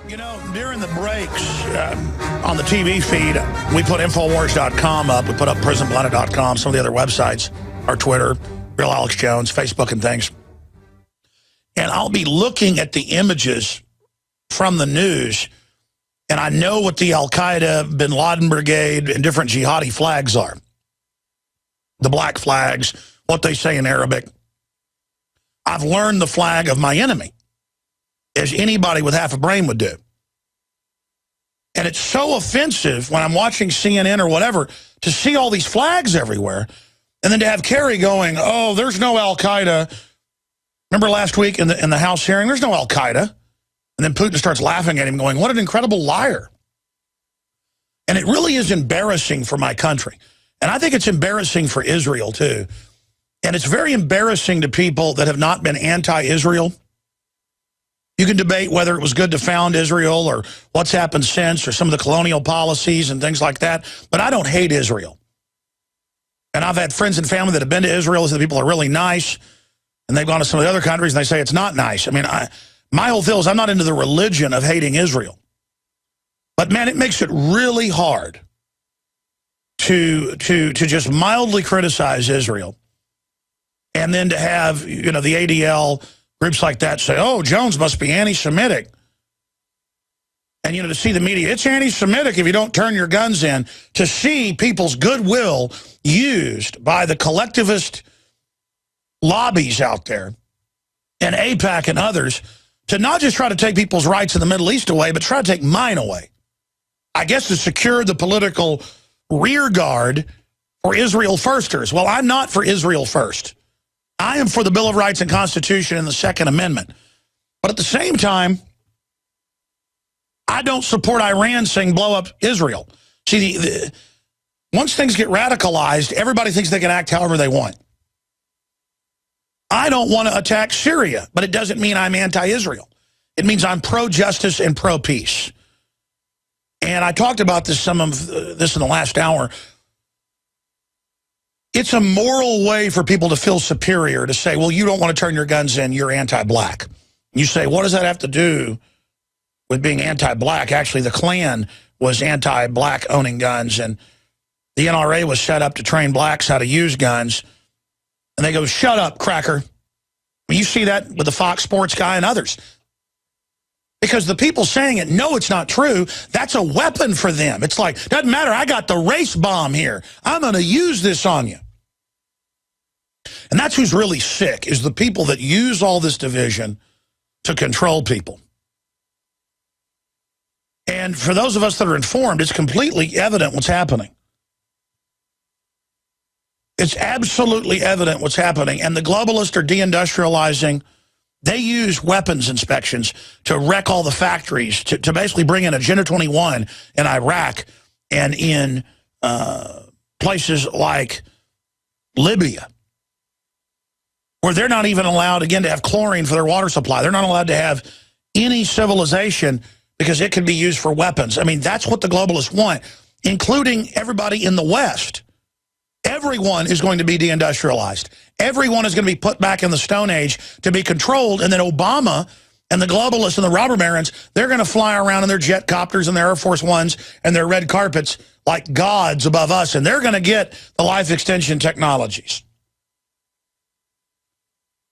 You know, during the breaks on the TV feed, we put INFOWARS.com up. We put up PrisonPlanet.com, some of the other websites, our Twitter, Real Alex Jones, Facebook and things. And I'll be looking at the images from the news, and I know what the Al-Qaeda, Bin Laden Brigade, and different jihadi flags are. The black flags, what they say in Arabic. I've learned the flag of my enemy, as anybody with half a brain would do. And it's so offensive when I'm watching CNN or whatever to see all these flags everywhere, and then to have Kerry going, oh, there's no Al-Qaeda. Remember last week in the House hearing, there's no Al-Qaeda. And then Putin starts laughing at him going, what an incredible liar. And it really is embarrassing for my country. And I think it's embarrassing for Israel too. And it's very embarrassing to people that have not been anti-Israel. You can debate whether it was good to found Israel or what's happened since or some of the colonial policies and things like that. But I don't hate Israel. And I've had friends and family that have been to Israel and said the people are really nice. And they've gone to some of the other countries and they say it's not nice. I mean, my whole deal is I'm not into the religion of hating Israel. But, man, it makes it really hard to just mildly criticize Israel. And then to have, you know, the ADL, groups like that say, oh, Jones must be anti-Semitic. And, you know, to see the media, it's anti-Semitic if you don't turn your guns in. To see people's goodwill used by the collectivist lobbies out there and AIPAC and others to not just try to take people's rights in the Middle East away, but try to take mine away. I guess to secure the political rear guard for Israel firsters. Well, I'm not for Israel first. I am for the Bill of Rights and Constitution and the Second Amendment. But at the same time, I don't support Iran saying blow up Israel. See, once things get radicalized, everybody thinks they can act however they want. I don't want to attack Syria, but it doesn't mean I'm anti-Israel. It means I'm pro-justice and pro-peace. And I talked about some of this in the last hour. It's a moral way for people to feel superior, to say, well, you don't want to turn your guns in, you're anti-black. You say, what does that have to do with being anti-black? Actually, the Klan was anti-black owning guns, and the NRA was set up to train blacks how to use guns. And they go, shut up, cracker. You see that with the Fox Sports guy and others. Because the people saying it know it's not true. That's a weapon for them. It's like, doesn't matter, I got the race bomb here. I'm going to use this on you. And that's who's really sick, is the people that use all this division to control people. And for those of us that are informed, it's completely evident what's happening. It's absolutely evident what's happening. And the globalists are deindustrializing. They use weapons inspections to wreck all the factories, to basically bring in Agenda 21 in Iraq and in places like Libya, where they're not even allowed, again, to have chlorine for their water supply. They're not allowed to have any civilization because it can be used for weapons. I mean, that's what the globalists want, including everybody in the West. Everyone is going to be deindustrialized. Everyone is going to be put back in the Stone Age to be controlled. And then Obama and the globalists and the robber barons, they're going to fly around in their jet copters and their Air Force Ones and their red carpets like gods above us. And they're going to get the life extension technologies.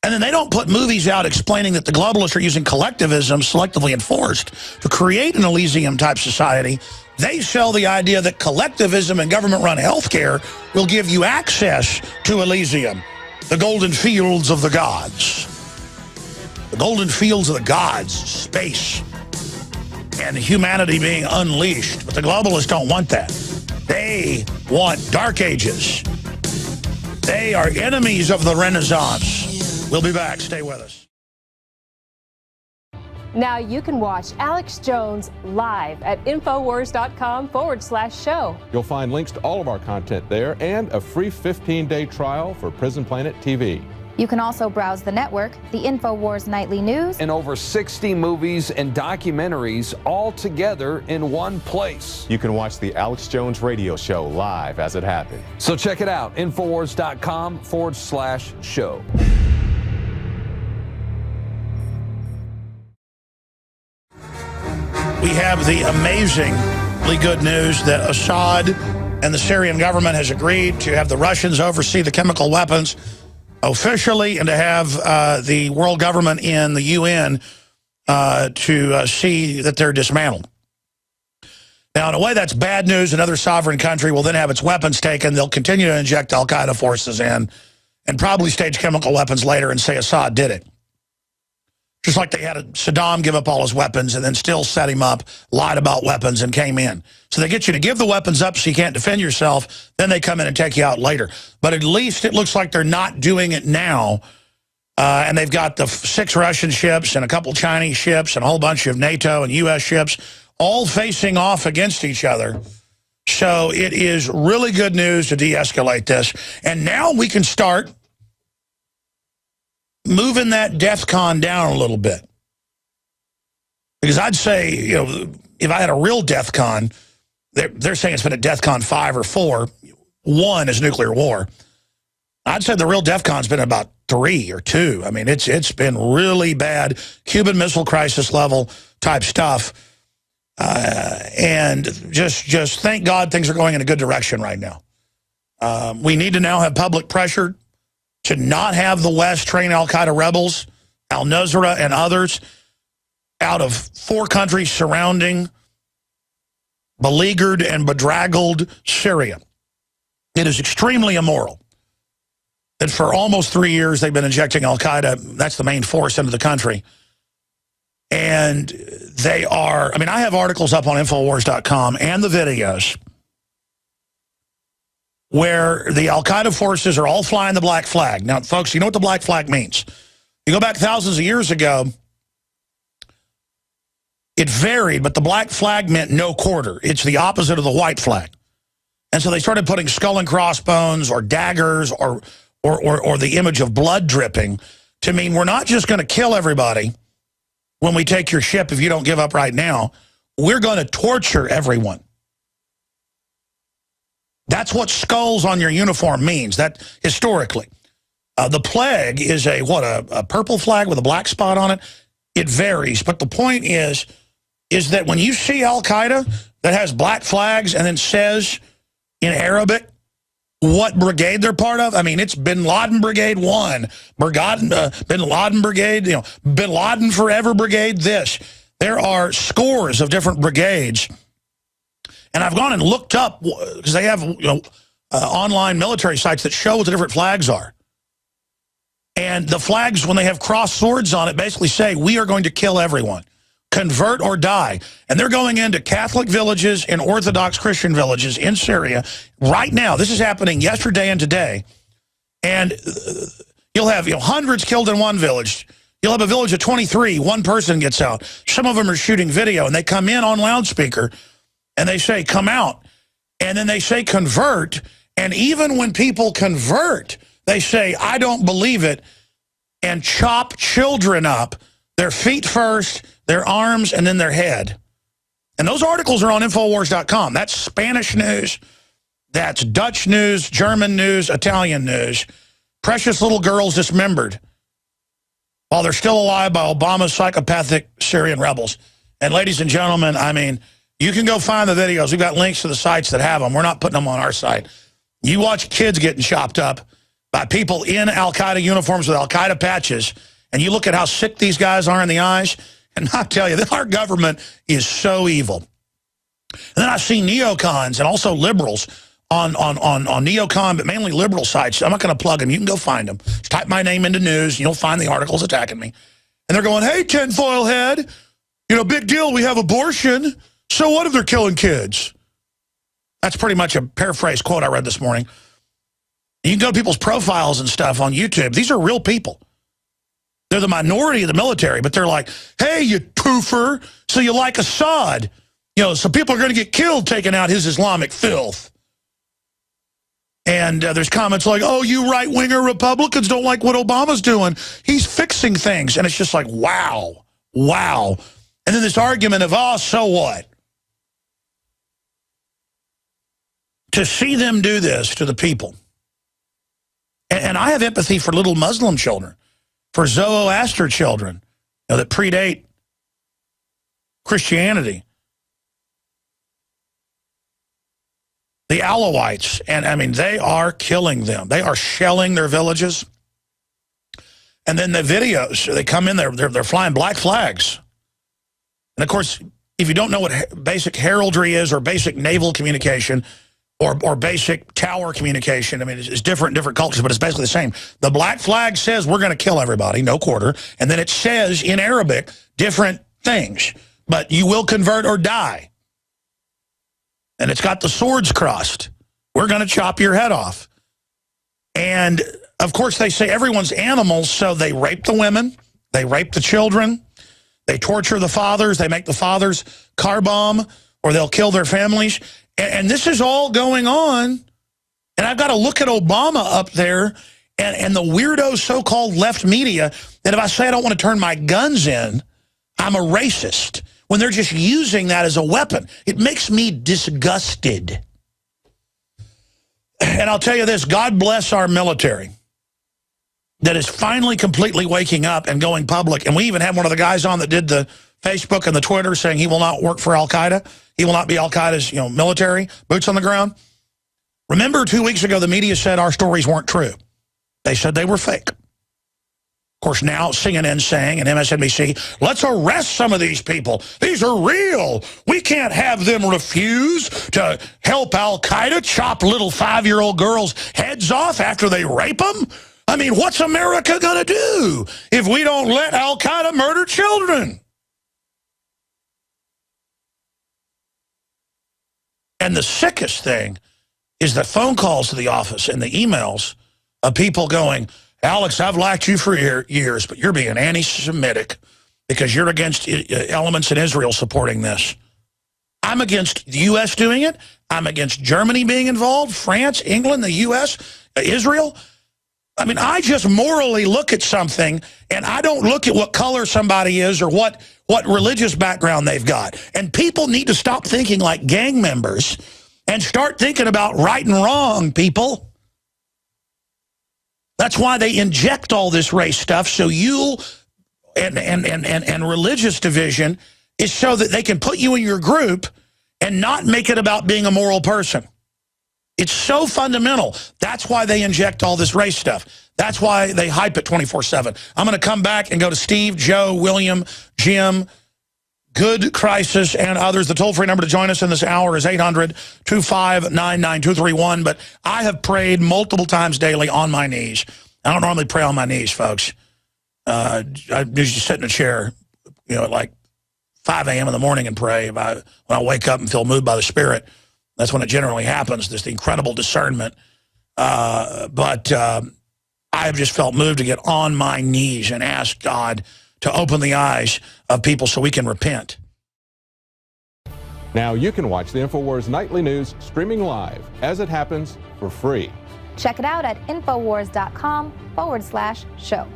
And then they don't put movies out explaining that the globalists are using collectivism selectively enforced to create an Elysium-type society. They sell the idea that collectivism and government-run healthcare will give you access to Elysium, the golden fields of the gods. The golden fields of the gods, space, and humanity being unleashed. But the globalists don't want that. They want dark ages. They are enemies of the Renaissance. We'll be back. Stay with us. Now you can watch Alex Jones live at INFOWARS.com/show. You'll find links to all of our content there and a free 15-day trial for Prison Planet TV. You can also browse the network, the InfoWars Nightly News, and over 60 movies and documentaries all together in one place. You can watch the Alex Jones radio show live as it happened. So check it out, INFOWARS.com/show. have the amazingly good news that Assad and the Syrian government has agreed to have the Russians oversee the chemical weapons officially and to have the world government in the UN to see that they're dismantled. Now, in a way, that's bad news. Another sovereign country will then have its weapons taken. They'll continue to inject al-Qaeda forces in and probably stage chemical weapons later and say Assad did it. Just like they had Saddam give up all his weapons and then still set him up, lied about weapons, and came in. So they get you to give the weapons up so you can't defend yourself, then they come in and take you out later. But at least it looks like they're not doing it now. And they've got the 6 Russian ships and a couple Chinese ships and a whole bunch of NATO and U.S. ships all facing off against each other. So it is really good news to de-escalate this. And now we can start moving that DEFCON down a little bit. Because I'd say, you know, if I had a real DEFCON, they're saying it's been a DEFCON 5 or 4. 1 is nuclear war. I'd say the real DEFCON's been about 3 or 2. I mean, it's been really bad, Cuban Missile Crisis level type stuff. And just thank God things are going in a good direction right now. We need to now have public pressure to not have the West train al-Qaeda rebels, al-Nusra and others, out of 4 countries surrounding beleaguered and bedraggled Syria. It is extremely immoral that for almost 3 years they've been injecting al-Qaeda, that's the main force, into the country. And they are, I mean, I have articles up on INFOWARS.com and the videos where the al-Qaeda forces are all flying the black flag. Now, folks, you know what the black flag means. You go back thousands of years ago, it varied, but the black flag meant no quarter. It's the opposite of the white flag. And so they started putting skull and crossbones or daggers or the image of blood dripping to mean we're not just going to kill everybody when we take your ship if you don't give up right now. We're going to torture everyone. That's what skulls on your uniform means, that historically. The plague is a purple flag with a black spot on it. It varies, but the point is that when you see al-Qaeda that has black flags and then says in Arabic what brigade they're part of, I mean, it's Bin Laden Brigade 1, Bin Laden Brigade, you know, Bin Laden Forever Brigade this. There are scores of different brigades. And I've gone and looked up, because they have, you know, online military sites that show what the different flags are. And the flags, when they have crossed swords on it, basically say, we are going to kill everyone. Convert or die. And they're going into Catholic villages and Orthodox Christian villages in Syria right now. This is happening yesterday and today. And you'll have, you know, hundreds killed in one village. You'll have a village of 23. One person gets out. Some of them are shooting video, and they come in on loudspeaker, and they say, come out. And then they say, convert. And even when people convert, they say, I don't believe it, and chop children up, their feet first, their arms, and then their head. And those articles are on INFOWARS.com. That's Spanish news. That's Dutch news, German news, Italian news. Precious little girls dismembered while they're still alive by Obama's psychopathic Syrian rebels. And ladies and gentlemen, I mean, you can go find the videos. We've got links to the sites that have them. We're not putting them on our site. You watch kids getting chopped up by people in al-Qaeda uniforms with al-Qaeda patches, and you look at how sick these guys are in the eyes, and I tell you, our government is so evil. And then I see neocons and also liberals on neocon, but mainly liberal sites. I'm not going to plug them. You can go find them. Just type my name into news, and you'll find the articles attacking me. And they're going, hey, tinfoil head, you know, big deal, we have abortion. So what if they're killing kids? That's pretty much a paraphrased quote I read this morning. You can go to people's profiles and stuff on YouTube. These are real people. They're the minority of the military, but they're like, hey, you toofer, so you like Assad. You know, so people are going to get killed taking out his Islamic filth. And there's comments like, oh, you right-winger Republicans don't like what Obama's doing. He's fixing things. And it's just like, wow, wow. And then this argument of, oh, so what? To see them do this to the people. And I have empathy for little Muslim children, for Zoroaster children, you know, that predate Christianity. the Alawites, and I mean, they are killing them. They are shelling their villages. And then the videos, they come in there, they're flying black flags. And of course, if you don't know what basic heraldry is or basic naval communication or basic tower communication, I mean, it's different in different cultures, but it's basically the same. The black flag says we're going to kill everybody, no quarter. And then it says in Arabic different things, but you will convert or die. And it's got the swords crossed. We're going to chop your head off. And, of course, they say everyone's animals, so they rape the women, they rape the children, they torture the fathers, they make the fathers car bomb, or they'll kill their families. And this is all going on. And I've got to look at Obama up there and the weirdo so-called left media that if I say I don't want to turn my guns in, I'm a racist. When they're just using that as a weapon. It makes me disgusted. And I'll tell you this, God bless our military that is finally completely waking up and going public. And we even had one of the guys on that did the Facebook and the Twitter saying he will not work for Al-Qaeda. He will not be Al-Qaeda's, military, boots on the ground. Remember 2 weeks ago, the media said our stories weren't true. They said they were fake. Of course, now CNN saying and MSNBC, let's arrest some of these people. These are real. We can't have them refuse to help Al-Qaeda chop little 5-year-old girls' heads off after they rape them. I mean, what's America going to do if we don't let Al-Qaeda murder children? And the sickest thing is the phone calls to the office and the emails of people going, Alex, I've liked you for years, but you're being anti-Semitic because you're against elements in Israel supporting this. I'm against the U.S. doing it. I'm against Germany being involved, France, England, the U.S., Israel. I mean, I just morally look at something, and I don't look at what color somebody is or what religious background they've got. And people need to stop thinking like gang members and start thinking about right and wrong, people. That's why they inject all this race stuff, so and religious division is so that they can put you in your group and not make it about being a moral person. It's so fundamental. That's why they inject all this race stuff. That's why they hype it 24/7. I'm going to come back and go to Steve, Joe, William, Jim, Good Crisis, and others. The toll-free number to join us in this hour is 800-259-9231. But I have prayed multiple times daily on my knees. I don't normally pray on my knees, folks. I usually sit in a chair, at like 5 a.m. in the morning and pray. When I wake up and feel moved by the Spirit, that's when it generally happens. There's the incredible discernment. But I have just felt moved to get on my knees and ask God to open the eyes of people so we can repent. Now you can watch the InfoWars Nightly News streaming live as it happens for free. Check it out at InfoWars.com/show.